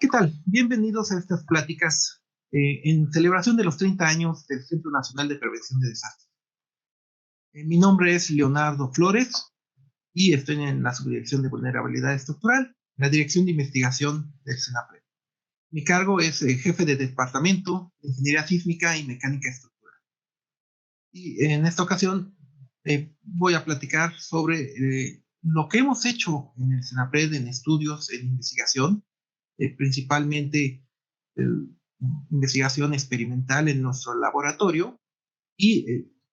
¿Qué tal? Bienvenidos a estas pláticas en celebración de los 30 años del Centro Nacional de Prevención de Desastres. Mi nombre es Leonardo Flores y estoy en la Subdirección de Vulnerabilidad Estructural, la Dirección de Investigación del CENAPRED. Mi cargo es jefe de Departamento de Ingeniería Sísmica y Mecánica Estructural. Y en esta ocasión voy a platicar sobre lo que hemos hecho en el CENAPRED en estudios, en investigación, principalmente investigación experimental en nuestro laboratorio y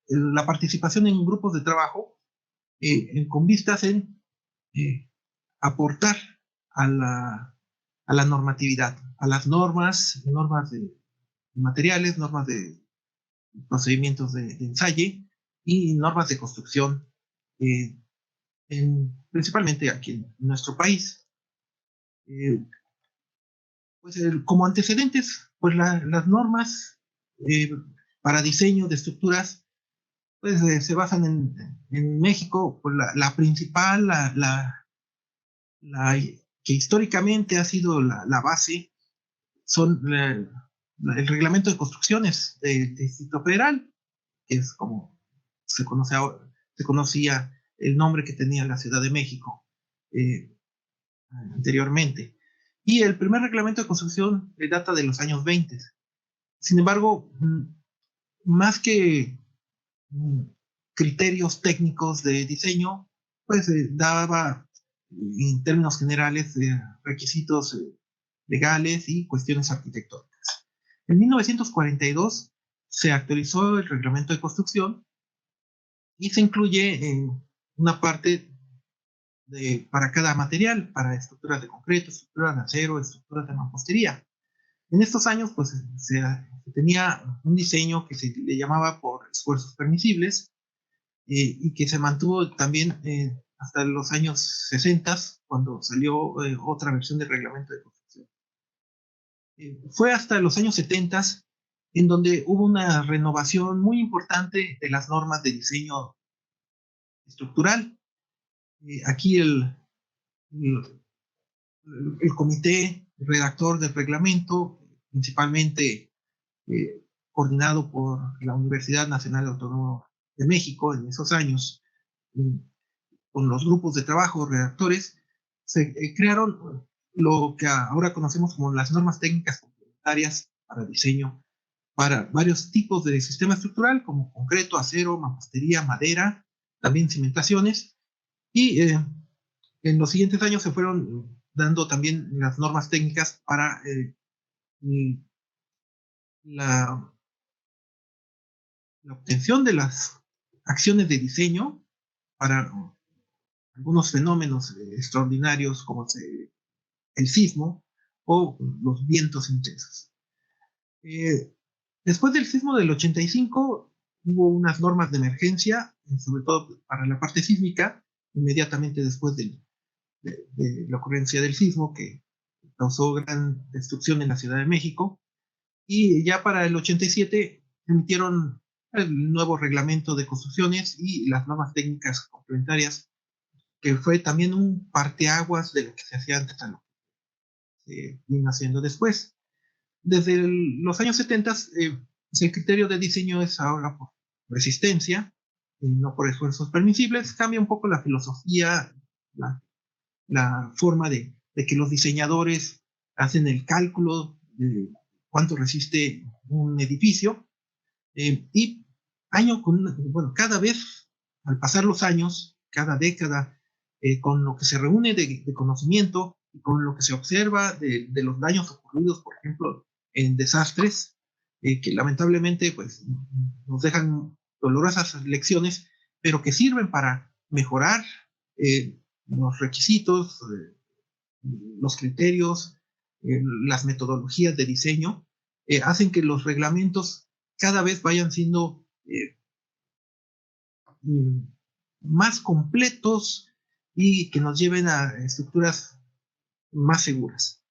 la participación en grupos de trabajo con vistas en aportar a la normatividad, a las normas de materiales, normas de procedimientos de ensayo y normas de construcción, principalmente aquí en nuestro país. Pues como antecedentes, pues las normas eh, para diseño de estructuras pues se basan en México, pues la principal, la que históricamente ha sido la base, son el reglamento de construcciones del Distrito Federal, que es como se conocía el nombre que tenía la Ciudad de México eh, anteriormente. Y el primer reglamento de construcción data de los años 20. Sin embargo, más que criterios técnicos de diseño, pues daba en términos generales requisitos legales y cuestiones arquitectónicas. En 1942 se actualizó el reglamento de construcción y se incluye una parte para cada material, para estructuras de concreto, estructuras de acero, estructuras de mampostería. En estos años, pues se tenía un diseño que se le llamaba por esfuerzos permisibles y que se mantuvo también hasta los años 60, cuando salió otra versión del reglamento de construcción. Fue hasta los años 70 en donde hubo una renovación muy importante de las normas de diseño estructural. Aquí el comité redactor del reglamento, principalmente coordinado por la Universidad Nacional Autónoma de México en esos años, con los grupos de trabajo, redactores, se crearon lo que ahora conocemos como las normas técnicas complementarias para diseño, para varios tipos de sistema estructural, como concreto, acero, mampostería, madera, también cimentaciones, y en los siguientes años se fueron dando también las normas técnicas para la, la obtención de las acciones de diseño para algunos fenómenos extraordinarios como el sismo o los vientos intensos. Después del sismo del 85 hubo unas normas de emergencia, sobre todo para la parte sísmica, inmediatamente después de la ocurrencia del sismo que causó gran destrucción en la Ciudad de México. Y ya para el 87 emitieron el nuevo reglamento de construcciones y las normas técnicas complementarias, que fue también un parteaguas de lo que se hacía antes a lo que se vino haciendo después. Desde los años 70, el criterio de diseño es ahora por resistencia, no por esfuerzos permisibles. Cambia un poco la filosofía, la forma de que los diseñadores hacen el cálculo de cuánto resiste un edificio. Y bueno, cada vez, al pasar los años, cada década, con lo que se reúne de conocimiento y con lo que se observa de los daños ocurridos, por ejemplo, en desastres, que lamentablemente pues, nos dejan dolorosas lecciones, pero que sirven para mejorar los requisitos, los criterios, las metodologías de diseño, hacen que los reglamentos cada vez vayan siendo más completos y que nos lleven a estructuras más seguras.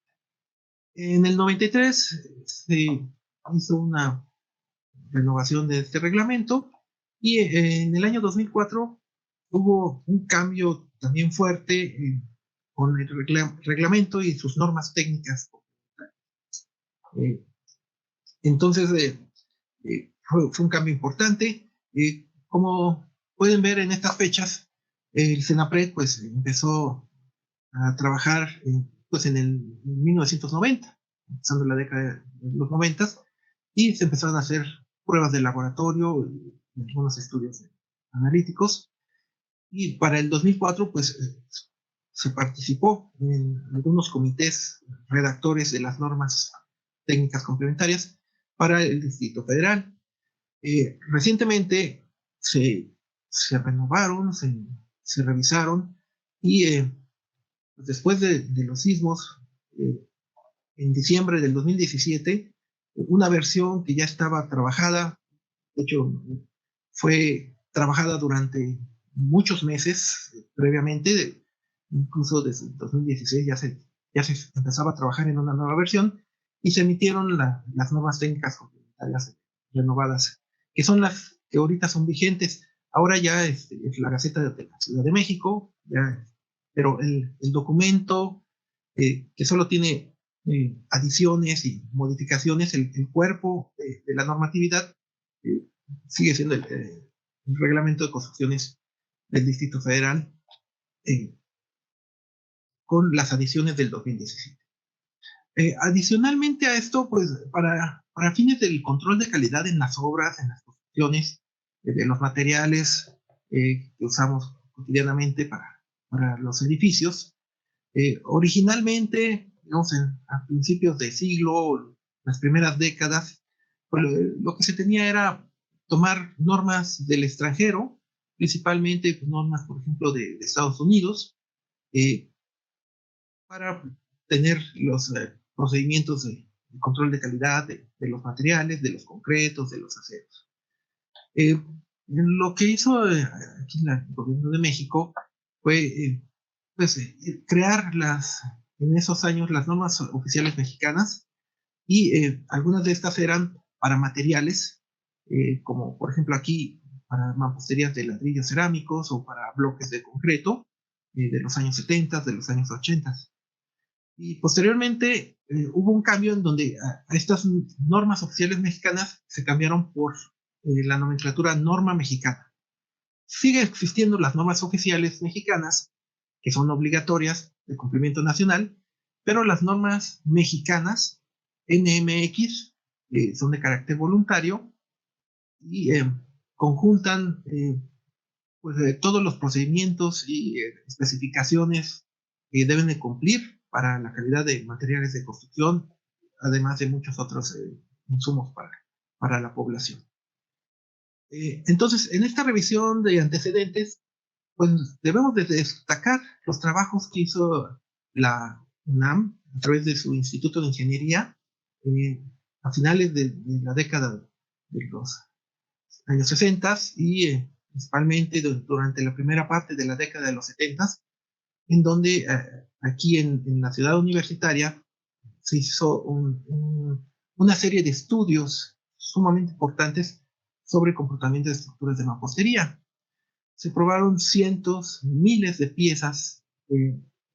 En el 93 se hizo una renovación de este reglamento y en el año 2004 hubo un cambio también fuerte con el reglamento y sus normas técnicas Eh, entonces, fue un cambio importante. Como pueden ver en estas fechas, el CENAPRED pues empezó a trabajar pues en el 1990, empezando la década de los 90, y se empezaron a hacer pruebas de laboratorio y algunos estudios analíticos. Y para el 2004 pues se participó en algunos comités redactores de las normas técnicas complementarias para el Distrito Federal. Recientemente se, se renovaron, se revisaron y pues después de los sismos, eh, en diciembre del 2017, una versión que ya estaba trabajada, de hecho fue trabajada durante muchos meses previamente, incluso desde el 2016 ya se empezaba a trabajar en una nueva versión y se emitieron las nuevas técnicas complementarias renovadas, que son las que ahorita son vigentes. Ahora ya es la Gaceta de la Ciudad de México, ya, pero el documento que solo tiene adiciones y modificaciones, el cuerpo de la normatividad eh, sigue siendo el reglamento de construcciones del Distrito Federal eh, con las adiciones del 2017. Adicionalmente a esto, pues para fines del control de calidad en las obras, en las construcciones, de los materiales que usamos cotidianamente para los edificios, originalmente, digamos, a principios de siglo, las primeras décadas, pues lo que se tenía era tomar normas del extranjero, principalmente pues, normas, por ejemplo, de Estados Unidos, eh, para tener los procedimientos de control de calidad de los materiales, de los concretos, de los aceros. Lo que hizo aquí el gobierno de México fue pues, crear en esos años las normas oficiales mexicanas y algunas de estas eran para materiales, como por ejemplo aquí para mamposterías de ladrillos cerámicos o para bloques de concreto de los años 70, de los años 80. Y posteriormente hubo un cambio en donde a estas normas oficiales mexicanas se cambiaron por la nomenclatura norma mexicana. Sigue existiendo las normas oficiales mexicanas, que son obligatorias de cumplimiento nacional, pero las normas mexicanas, NMX, son de carácter voluntario y conjuntan pues, todos los procedimientos y especificaciones que deben de cumplir para la calidad de materiales de construcción, además de muchos otros insumos para la población. Entonces, en esta revisión de antecedentes, pues debemos de destacar los trabajos que hizo la UNAM a través de su Instituto de Ingeniería eh, a finales de la década de los años 60 y principalmente durante la primera parte de la década de los 70, en donde aquí en la ciudad universitaria se hizo una serie de estudios sumamente importantes sobre el comportamiento de estructuras de mampostería. Se probaron cientos, miles de piezas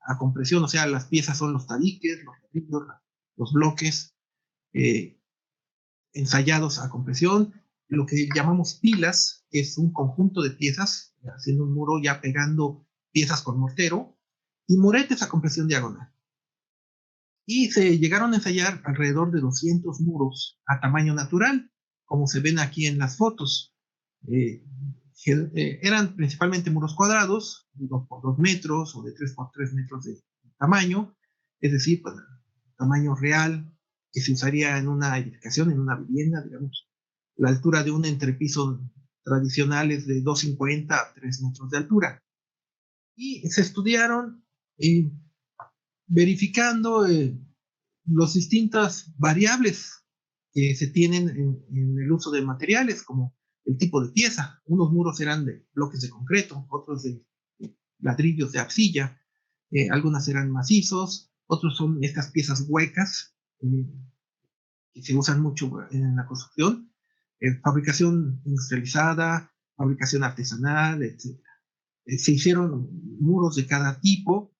a compresión, o sea, las piezas son los tabiques, los ladrillos, los bloques eh, ensayados a compresión, lo que llamamos pilas, que es un conjunto de piezas, haciendo un muro ya pegando piezas con mortero, y moretes a compresión diagonal. Y se llegaron a ensayar alrededor de 200 muros a tamaño natural, como se ven aquí en las fotos. Eh, eran principalmente muros cuadrados, 2 por 2 metros o de 3 por 3 metros de tamaño, es decir, pues, tamaño real que se usaría en una edificación, en una vivienda, digamos. La altura de un entrepiso tradicional es de 2,50 a 3 metros de altura. Y se estudiaron verificando las distintas variables que se tienen en el uso de materiales, como el tipo de pieza. Unos muros eran de bloques de concreto, otros de ladrillos de arcilla, algunas eran macizos, otros son estas piezas huecas que se usan mucho en la construcción, fabricación industrializada, fabricación artesanal, etc. Se hicieron muros de cada tipo,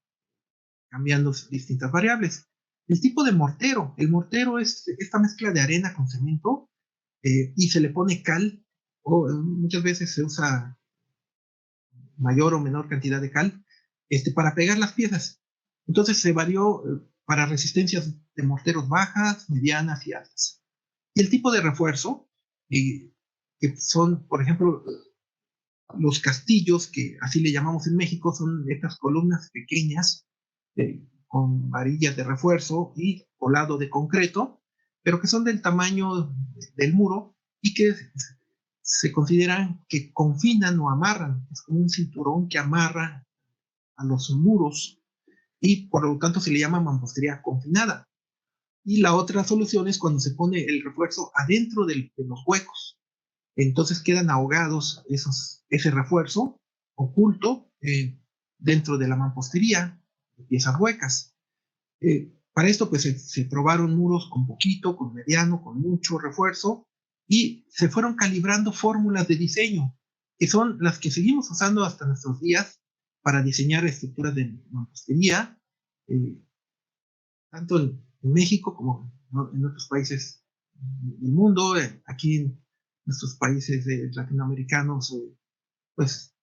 cambiando distintas variables. El tipo de mortero. El mortero es esta mezcla de arena con cemento y se le pone cal, o muchas veces se usa mayor o menor cantidad de cal, para pegar las piezas. Entonces se varió para resistencias de morteros bajas, medianas y altas. Y el tipo de refuerzo, que son, por ejemplo, los castillos, que así le llamamos en México, son estas columnas pequeñas con varillas de refuerzo y colado de concreto, pero que son del tamaño del muro y que se consideran que confinan o amarran. Es como un cinturón que amarra a los muros y por lo tanto se le llama mampostería confinada. Y la otra solución es cuando se pone el refuerzo adentro de los huecos. Entonces quedan ahogados ese refuerzo oculto dentro de la mampostería, piezas huecas. Para esto pues se probaron muros con poquito, con mediano, con mucho refuerzo y se fueron calibrando fórmulas de diseño que son las que seguimos usando hasta nuestros días para diseñar estructuras de mampostería, eh, tanto en México como en otros países del mundo. Aquí en nuestros países latinoamericanos, pues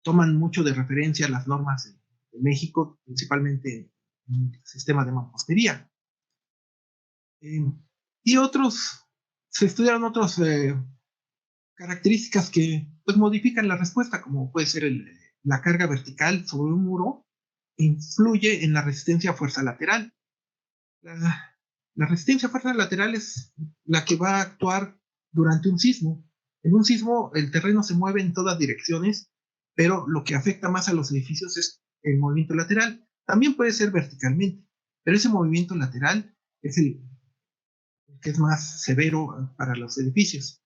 toman mucho de referencia las normas de México, principalmente en el sistema de mampostería. Y se estudiaron otras características que pues modifican la respuesta, como puede ser la carga vertical sobre un muro, influye en la resistencia a fuerza lateral. La resistencia a fuerza lateral es la que va a actuar durante un sismo. En un sismo el terreno se mueve en todas direcciones, pero lo que afecta más a los edificios es el movimiento lateral. También puede ser verticalmente, pero ese movimiento lateral es el que es más severo para los edificios.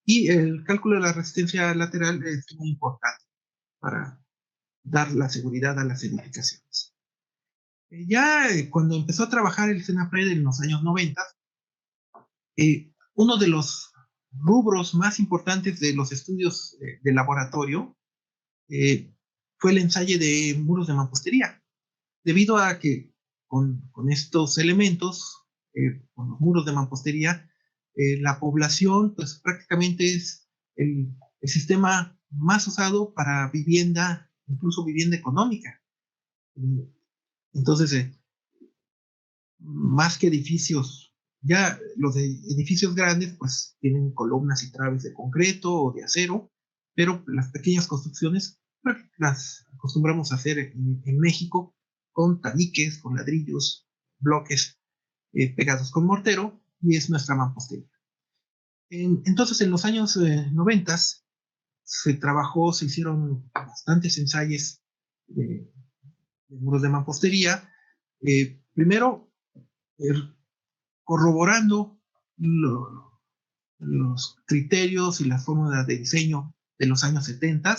Y el cálculo de la resistencia lateral es muy importante para dar la seguridad a las edificaciones. Ya cuando empezó a trabajar el CENAPRED en los años 90, uno de los rubros más importantes de los estudios de laboratorio fue el ensayo de muros de mampostería, debido a que con estos elementos, con los muros de mampostería, la población pues prácticamente es el sistema más usado para vivienda, incluso vivienda económica. Entonces, más que edificios, ya los edificios grandes pues tienen columnas y traves de concreto o de acero, pero las pequeñas construcciones pues, las acostumbramos a hacer en México con tabiques, con ladrillos, bloques pegados con mortero y es nuestra mampostería. Entonces en los años 90 se hicieron bastantes ensayos de muros de mampostería. Primero, corroborando los criterios y las fórmulas de diseño de los años 70,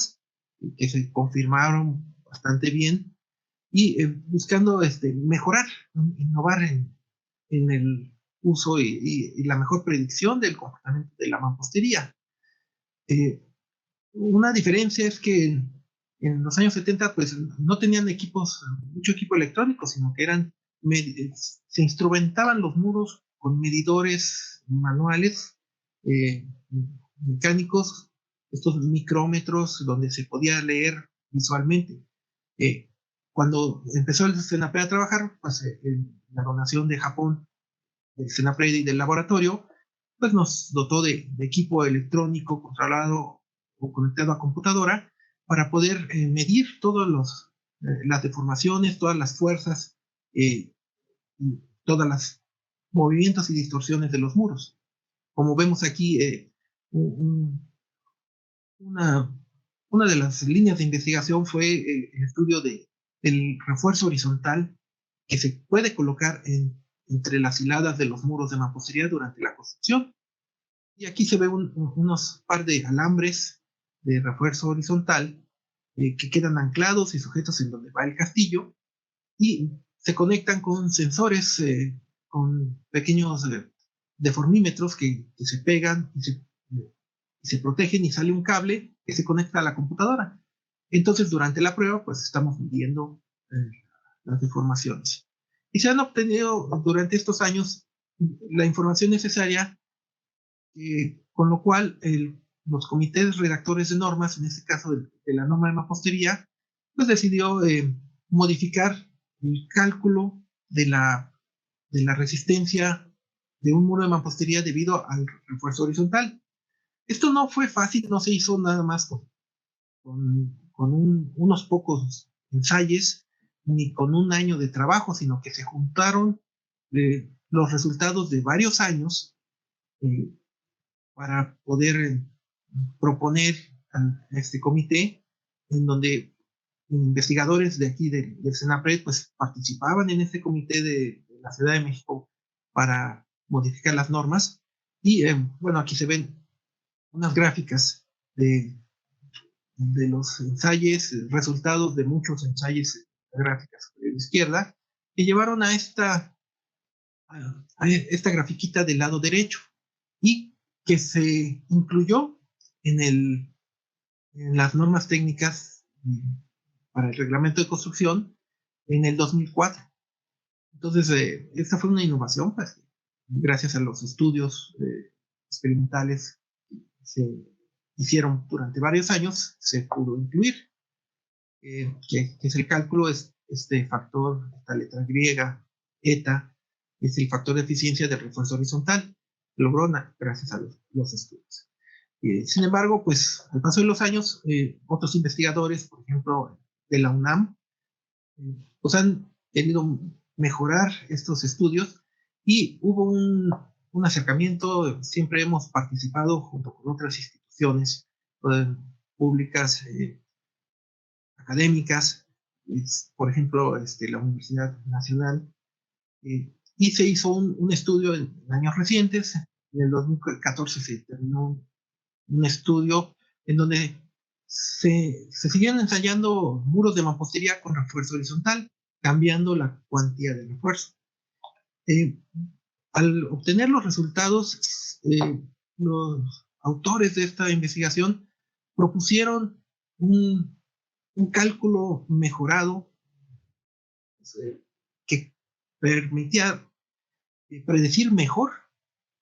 que se confirmaron bastante bien, y buscando mejorar, innovar en el uso y la mejor predicción del comportamiento de la mampostería. Una diferencia es que en los años 70 pues no tenían mucho equipo electrónico, sino que se instrumentaban los muros con medidores manuales, eh, mecánicos, estos micrómetros donde se podía leer visualmente. Eh, Cuando empezó el CENAPRED a trabajar, pues la donación de Japón, del CENAPRED y del laboratorio, pues nos dotó de equipo electrónico controlado o conectado a computadora para poder medir todas las deformaciones, todas las fuerzas, todas las movimientos y distorsiones de los muros. Como vemos aquí, una, una de las líneas de investigación fue el estudio del refuerzo horizontal que se puede colocar entre las hiladas de los muros de mampostería durante la construcción. Y aquí se ve unos par de alambres de refuerzo horizontal que quedan anclados y sujetos en donde va el castillo y se conectan con sensores, con pequeños deformímetros que se pegan y se protegen y sale un cable que se conecta a la computadora. Entonces, durante la prueba, pues estamos midiendo las deformaciones. Y se han obtenido durante estos años la información necesaria, con lo cual los comités redactores de normas, en este caso de la norma de mampostería, pues decidió modificar el cálculo de la resistencia de un muro de mampostería debido al refuerzo horizontal. Esto no fue fácil, no se hizo nada más con unos pocos ensayos ni con un año de trabajo, sino que se juntaron los resultados de varios años eh, para poder proponer a este comité, en donde investigadores de aquí del Senapred pues participaban en este comité de la Ciudad de México para modificar las normas. Y bueno, aquí se ven unas gráficas de los ensayos, resultados de muchos ensayos gráficas de la izquierda, que llevaron a esta grafiquita del lado derecho y que se incluyó en, en las normas técnicas para el reglamento de construcción en el 2004. Entonces, esta fue una innovación, pues, gracias a los estudios experimentales que se hicieron durante varios años, se pudo incluir, que es el cálculo, es este factor, esta letra griega, eta, es el factor de eficiencia del refuerzo horizontal, logró gracias a los estudios. Sin embargo, pues al paso de los años, otros investigadores, por ejemplo, de la UNAM, pues han querido mejorar estos estudios y hubo un acercamiento, siempre hemos participado junto con otras instituciones públicas, académicas, por ejemplo, la Universidad Nacional, y se hizo un estudio en años recientes. En el 2014 se terminó un estudio en donde se siguieron ensayando muros de mampostería con refuerzo horizontal, cambiando la cuantía de refuerzo. Eh, Al obtener los resultados, los autores de esta investigación propusieron un cálculo mejorado, que permitía predecir mejor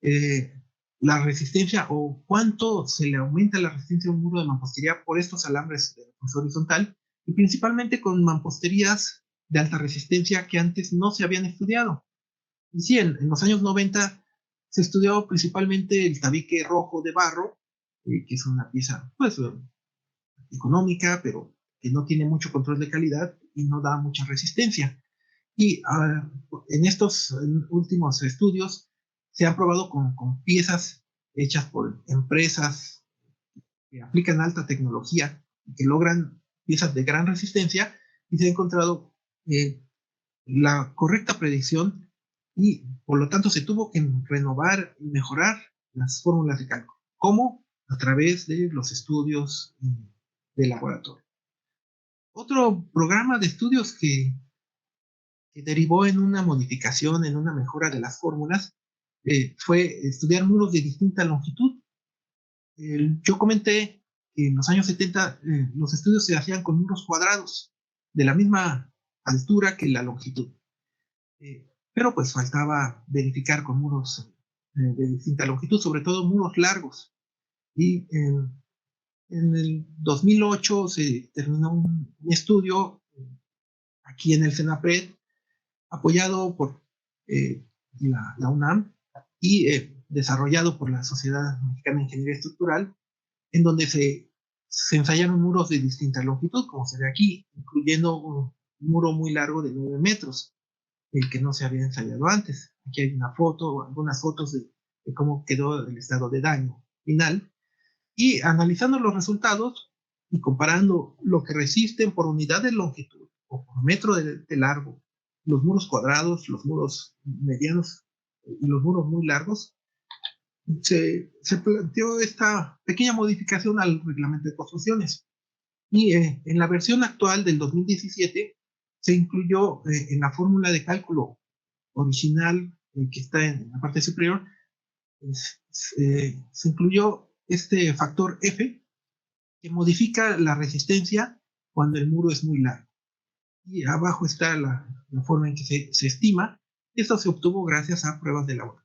eh, la resistencia o cuánto se le aumenta la resistencia a un muro de mampostería por estos alambres de refuerzo horizontal, y principalmente con mamposterías de alta resistencia que antes no se habían estudiado. Y sí, en los años 90 se estudió principalmente el tabique rojo de barro, que es una pieza pues económica, pero que no tiene mucho control de calidad y no da mucha resistencia. Y en estos últimos estudios se han probado con piezas hechas por empresas que aplican alta tecnología y que logran piezas de gran resistencia, y se ha encontrado la correcta predicción, y por lo tanto se tuvo que renovar y mejorar las fórmulas de cálculo. ¿Cómo? A través de los estudios de laboratorio. Otro programa de estudios que derivó en una modificación, en una mejora de las fórmulas, fue estudiar muros de distinta longitud. Yo comenté que en los años 70 los estudios se hacían con muros cuadrados de la misma altura que la longitud, pero pues faltaba verificar con muros de distinta longitud, sobre todo muros largos. Y en el 2008 se terminó un estudio aquí en el Senapred, apoyado por la UNAM y desarrollado por la Sociedad Mexicana de Ingeniería Estructural, en donde se ensayaron muros de distinta longitud, como se ve aquí, incluyendo un muro muy largo de 9 metros, el que no se había ensayado antes. Aquí hay una foto, algunas fotos de cómo quedó el estado de daño final. Y analizando los resultados y comparando lo que resisten por unidad de longitud o por metro de largo, los muros cuadrados, los muros medianos y los muros muy largos, se planteó esta pequeña modificación al reglamento de construcciones. Y en la versión actual del 2017 se incluyó en la fórmula de cálculo original, que está en la parte superior, se incluyó este factor F, que modifica la resistencia cuando el muro es muy largo. y abajo está la forma en que se estima. Esto se obtuvo gracias a pruebas de laboratorio.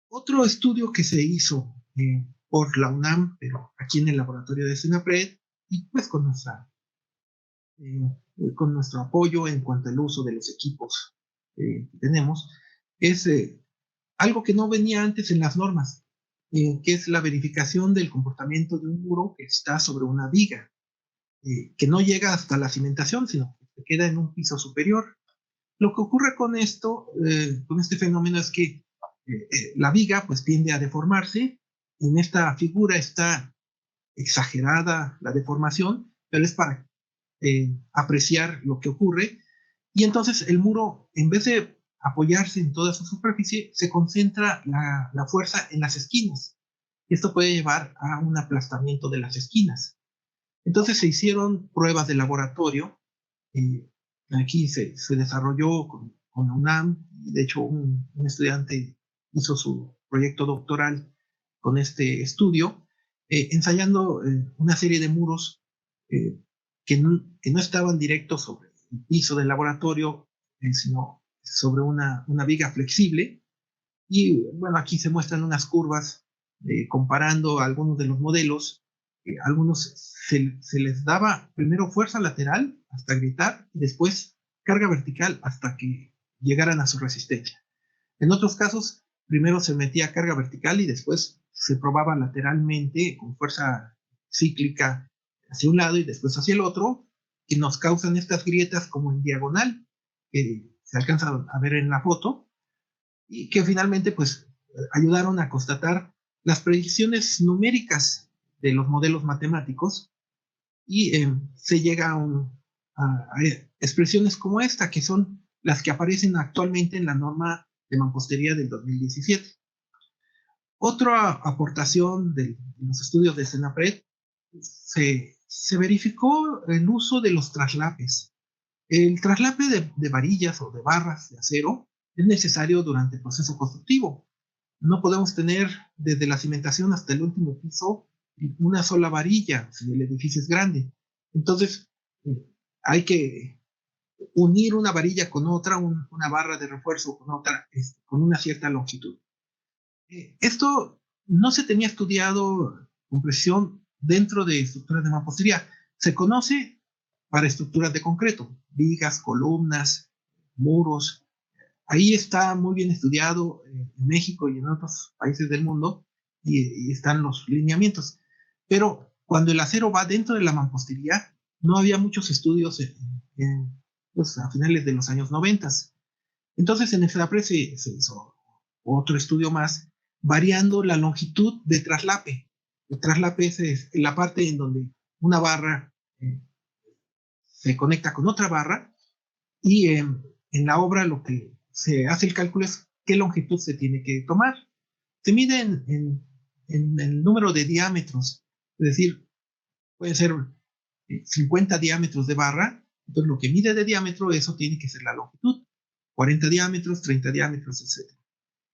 Otro estudio que se hizo por la UNAM, pero aquí en el laboratorio de Senapred, y pues con nuestro apoyo en cuanto al uso de los equipos que tenemos, es algo que no venía antes en las normas, que es la verificación del comportamiento de un muro que está sobre una viga, que no llega hasta la cimentación, sino que queda en un piso superior. Lo que ocurre con esto, con este fenómeno, es que la viga pues tiende a deformarse. En esta figura está exagerada la deformación, pero es para apreciar lo que ocurre. Y entonces el muro, en vez de apoyarse en toda su superficie, se concentra la fuerza en las esquinas. Esto puede llevar a un aplastamiento de las esquinas. Entonces se hicieron pruebas de laboratorio. eh, Aquí se desarrolló con la UNAM. De hecho, un estudiante hizo su proyecto doctoral con este estudio, ensayando una serie de muros eh, que no estaban directos sobre el piso del laboratorio, sino sobre una viga flexible. Y bueno, aquí se muestran unas curvas comparando algunos de los modelos. Algunos se les daba primero fuerza lateral hasta gritar y después carga vertical hasta que llegaran a su resistencia. En otros casos, primero se metía carga vertical y después se probaba lateralmente con fuerza cíclica hacia un lado y después hacia el otro, y nos causan estas grietas como en diagonal, que se alcanza a ver en la foto, y que finalmente pues ayudaron a constatar las predicciones numéricas de los modelos matemáticos, y se llega a expresiones como esta, que son las que aparecen actualmente en la norma de mampostería del 2017. Otra aportación de los estudios de Senapred, se verificó el uso de los traslapes. El traslape de varillas o de barras de acero es necesario durante el proceso constructivo. No podemos tener desde la cimentación hasta el último piso una sola varilla si el edificio es grande. Entonces, hay que unir una varilla con otra, una barra de refuerzo con otra, con una cierta longitud. Esto no se tenía estudiado con precisión dentro de estructuras de mampostería. Se conoce para estructuras de concreto, vigas, columnas, muros. Ahí está muy bien estudiado en México y en otros países del mundo, y están los lineamientos. Pero cuando el acero va dentro de la mampostería, no había muchos estudios pues, a finales de los años 90. Entonces en el FEDAPRE se hizo otro estudio más, variando la longitud de traslape. El traslape es la parte en donde una barra se conecta con otra barra, y en la obra lo que se hace el cálculo es qué longitud se tiene que tomar. Se mide en el número de diámetros, es decir, puede ser 50 diámetros de barra. Entonces lo que mide de diámetro, eso tiene que ser la longitud, 40 diámetros, 30 diámetros, etc.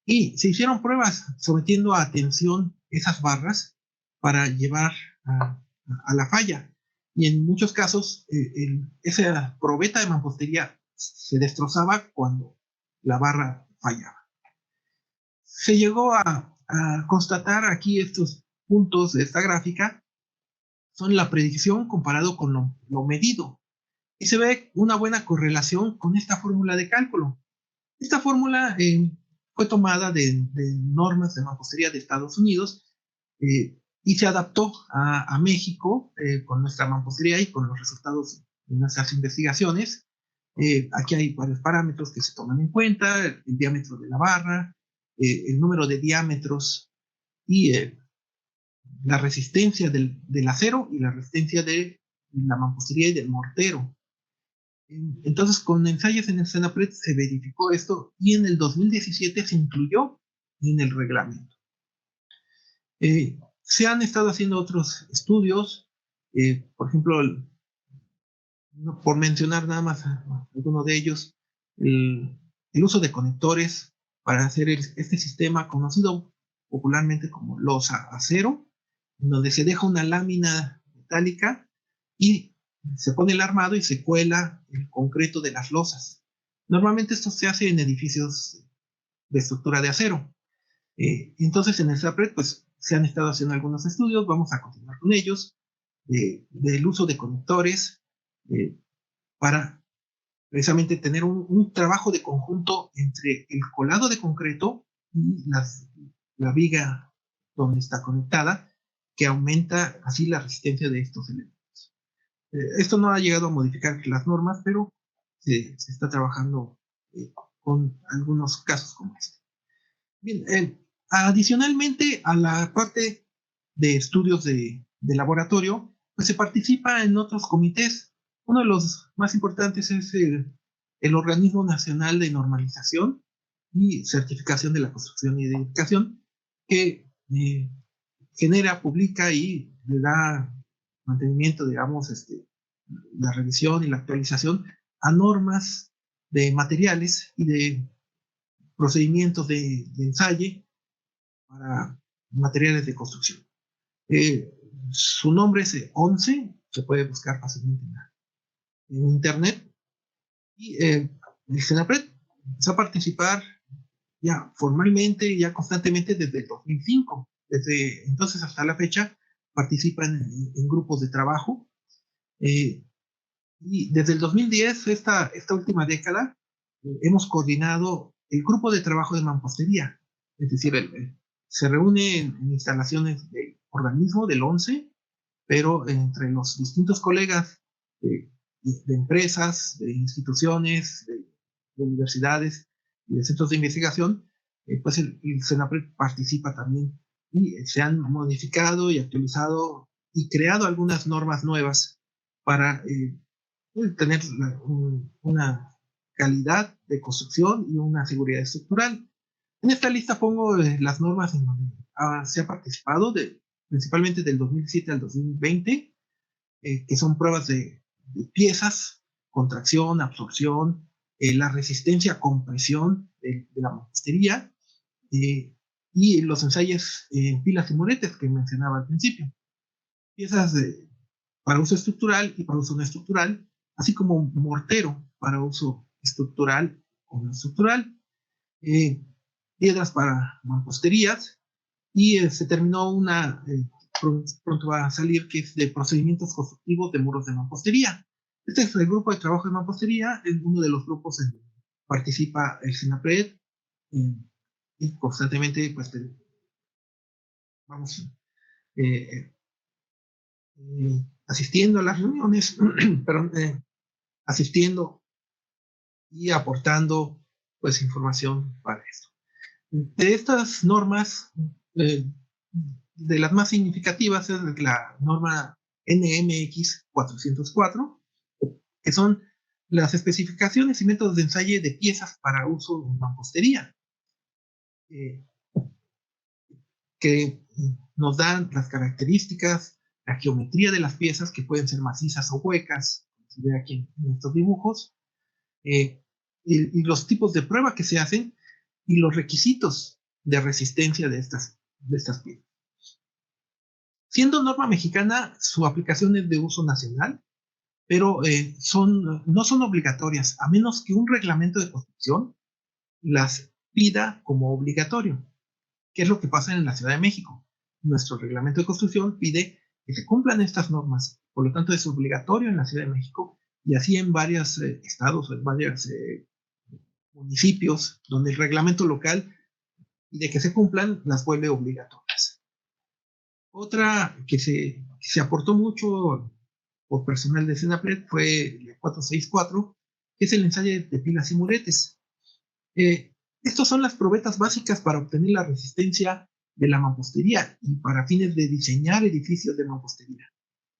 Y se hicieron pruebas sometiendo a tensión esas barras para llevar a la falla. Y en muchos casos, esa probeta de mampostería se destrozaba cuando la barra fallaba. Se llegó a constatar aquí estos puntos de esta gráfica, son la predicción comparado con lo medido. Y se ve una buena correlación con esta fórmula de cálculo. Esta fórmula fue tomada de normas de mampostería de Estados Unidos, y se adaptó a México con nuestra mampostería y con los resultados de nuestras investigaciones. Aquí hay varios parámetros que se toman en cuenta: el diámetro de la barra, el número de diámetros, y la resistencia del acero y la resistencia de la mampostería y del mortero. Entonces, con ensayos en el Senapred se verificó esto, y en el 2017 se incluyó en el reglamento. Se han estado haciendo otros estudios, por ejemplo, por mencionar nada más alguno de ellos, el uso de conectores para hacer este sistema conocido popularmente como losa acero, en donde se deja una lámina metálica y se pone el armado y se cuela el concreto de las losas. Normalmente esto se hace en edificios de estructura de acero. Entonces en el SAPRED pues se han estado haciendo algunos estudios, vamos a continuar con ellos, del uso de conectores para precisamente tener un trabajo de conjunto entre el colado de concreto y la viga donde está conectada, que aumenta así la resistencia de estos elementos. Esto no ha llegado a modificar las normas, pero se está trabajando con algunos casos como este. Bien, adicionalmente a la parte de estudios de laboratorio, pues se participa en otros comités. Uno de los más importantes es el Organismo Nacional de Normalización y Certificación de la Construcción y Edificación, que genera, publica y le da mantenimiento, digamos, la revisión y la actualización a normas de materiales y de procedimientos de ensayo para materiales de construcción. Su nombre es 11, se puede buscar fácilmente en internet. Y el CENAPRED empezó a participar ya formalmente, ya constantemente desde el 2005. Desde entonces hasta la fecha participan en grupos de trabajo. Y desde el 2010, esta última década, hemos coordinado el grupo de trabajo de mampostería. Es decir, se reúne en instalaciones del organismo del 11, pero entre los distintos colegas de empresas, de instituciones, de universidades y de centros de investigación, pues el CENAPRED participa también y se han modificado y actualizado y creado algunas normas nuevas para tener una calidad de construcción y una seguridad estructural. En esta lista pongo las normas en donde se ha participado, principalmente del 2007 al 2020, que son pruebas de piezas, contracción, absorción, la resistencia a compresión de la mampostería y los ensayos en pilas y muretes que mencionaba al principio. Piezas para uso estructural y para uso no estructural, así como mortero para uso estructural o no estructural, piedras para mamposterías, y se terminó pronto va a salir, que es de procedimientos constructivos de muros de mampostería. Este es el grupo de trabajo de mampostería, es uno de los grupos en que participa el CENAPRED, y constantemente pues vamos asistiendo a las reuniones, perdón, asistiendo y aportando pues información para esto. De estas normas, de las más significativas es la norma NMX 404, que son las especificaciones y métodos de ensayo de piezas para uso en mampostería, que nos dan las características, la geometría de las piezas, que pueden ser macizas o huecas, como se ve aquí en estos dibujos, y los tipos de prueba que se hacen y los requisitos de resistencia de estas piezas. Siendo norma mexicana, su aplicación es de uso nacional, pero no son obligatorias, a menos que un reglamento de construcción las pida como obligatorio. ¿Qué es lo que pasa en la Ciudad de México? Nuestro reglamento de construcción pide que se cumplan estas normas, por lo tanto es obligatorio en la Ciudad de México, y así en varios estados o en varios municipios donde el reglamento local pide que se cumplan, las vuelve obligatorias. Otra que se aportó mucho por personal de CENAPRED fue la 464, que es el ensayo de pilas y muretes. Estas son las probetas básicas para obtener la resistencia de la mampostería y para fines de diseñar edificios de mampostería.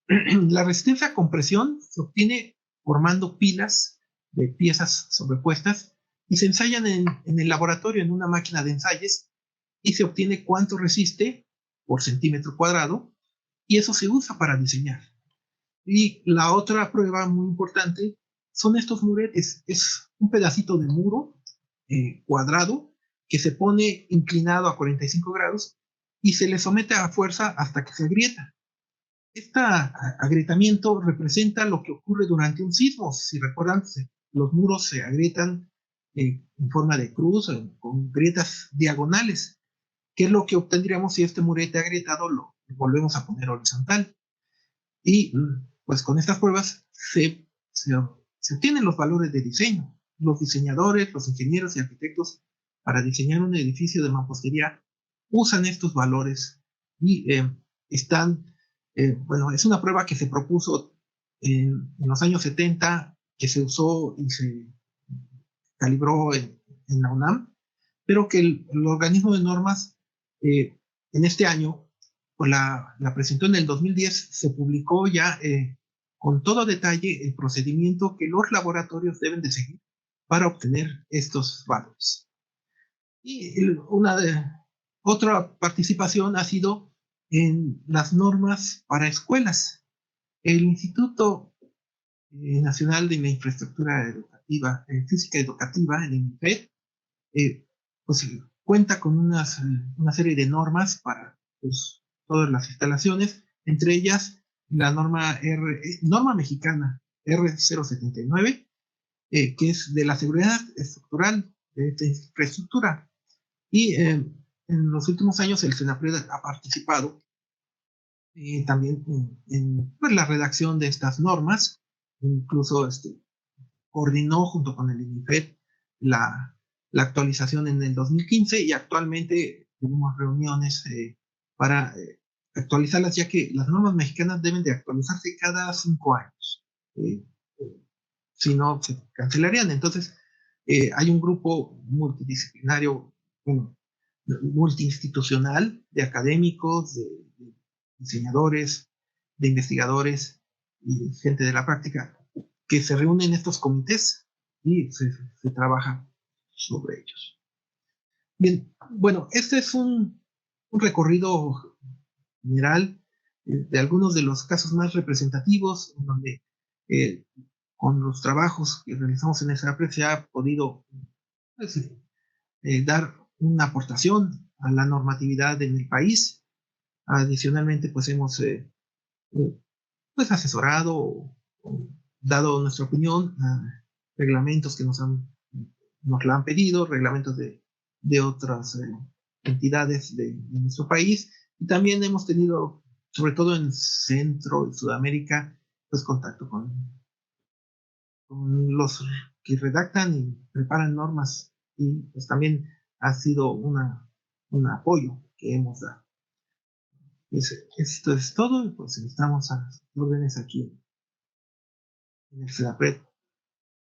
La resistencia a compresión se obtiene formando pilas de piezas sobrepuestas y se ensayan en el laboratorio en una máquina de ensayos y se obtiene cuánto resiste por centímetro cuadrado, y eso se usa para diseñar. Y la otra prueba muy importante son estos muretes. Es un pedacito de muro cuadrado que se pone inclinado a 45 grados y se le somete a fuerza hasta que se agrieta. Este agrietamiento representa lo que ocurre durante un sismo. Si recuerdan, los muros se agrietan en forma de cruz, con grietas diagonales. ¿Qué es lo que obtendríamos si este murete agrietado lo volvemos a poner horizontal? Y pues con estas pruebas se obtienen los valores de diseño. Los diseñadores, los ingenieros y arquitectos para diseñar un edificio de mampostería usan estos valores y bueno, es una prueba que se propuso en los años 70, que se usó y se calibró en la UNAM, pero que el organismo de normas en este año, pues la presentó en el 2010, se publicó ya con todo detalle el procedimiento que los laboratorios deben de seguir para obtener estos valores. Y otra participación ha sido en las normas para escuelas. El Instituto Nacional de la Infraestructura Educativa, Física Educativa, el INFED, pues cuenta con una serie de normas para pues, todas las instalaciones, entre ellas la norma mexicana R079, que es de la seguridad estructural de esta infraestructura. Y en los últimos años el CENAPRED ha participado también pues, la redacción de estas normas, incluso coordinó junto con el INIFED la actualización en el 2015 y actualmente tenemos reuniones para actualizarlas, ya que las normas mexicanas deben de actualizarse cada 5 años. Si no, se cancelarían. Entonces, hay un grupo multidisciplinario, multiinstitucional de académicos, de diseñadores, de investigadores y gente de la práctica que se reúnen en estos comités y se trabaja sobre ellos. Bien, bueno, este es un recorrido general de algunos de los casos más representativos, en donde con los trabajos que realizamos en esa se ha podido pues, dar una aportación a la normatividad en el país. Adicionalmente, pues hemos pues asesorado o dado nuestra opinión a reglamentos que nos la han pedido, reglamentos de otras entidades de nuestro país, y también hemos tenido, sobre todo en Centro y Sudamérica, pues contacto con los que redactan y preparan normas, y pues también ha sido un apoyo que hemos dado. Esto es todo, y pues estamos a órdenes aquí en el CEDAPRED